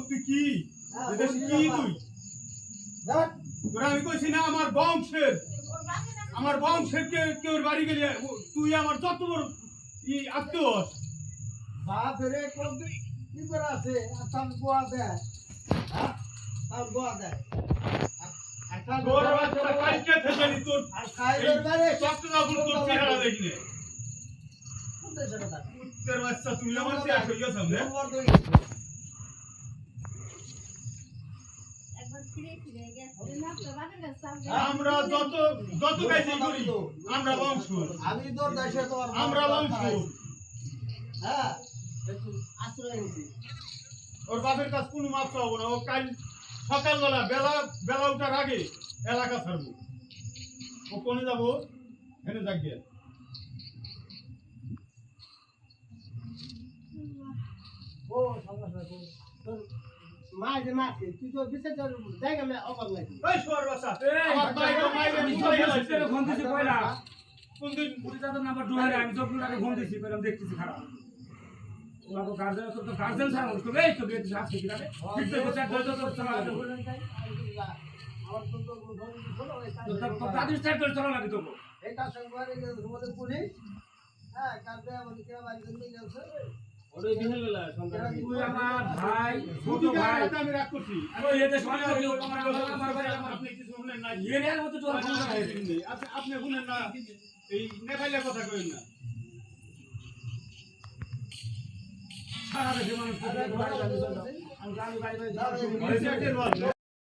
তুই কি তোরা আমি কইছি না আমার বংশের কেউ বাড়ি গেলে তুই আমার যত বড় আত্মীয় বাপরে কি করে আছে তার গোয়া দেয় তার গোয়া দেয় তুমি আমার আমরা যত কাজই করি আমরা বংশ আমি তোর দেশে তোমার আমরা বংশ হ্যাঁ আশ্রয় নিছি ওর বাপের কাছে কোনো মাপ পাবো না ও কাল সকালবেলা বেলা উঠার আগে এলাকা ছাড়বো ও কোনে যাবো এনে যাক ও সমস্যা তোর মা যে মাকে তুই তো বিশেষ জায়গা মে অভাব নাই ওই শোর বাসা আমার মাইরে আমি চলে গেছি ফোন দিছি কইলা কোন দিন পুলিশের নাম্বার ডুহারে আমি যখন আগে ফোন দিছি কইলাম দেখতেছি খারাপ ওলাগো গার্জেন তো গার্জেন ছাড়া তো এই তো বেশ আছে কি রাতে ঠিক আছে চার দশ দশ চলা লাগে আমার তো তো ফোন দিছিল এই কাজ তো তাদের চার দশ চলা লাগে তো এই কাজ করে তোমাদের পুলিশ হ্যাঁ কাজে আমাদের কে বাড়ি জন্য গেছে ওরে বিহেল বেলা সন্তান তুই আমার ভাই ছোট ভাই আমি রাগ করছি ওই এতে সমাজ আমার ভাই আমার আপনি কিছু শুনেন না এর মতো তো আপনি শুনেন না এই নেখাইলে কথা কইেন না সারা দেশে মানুষ আমি বাড়ি বাড়ি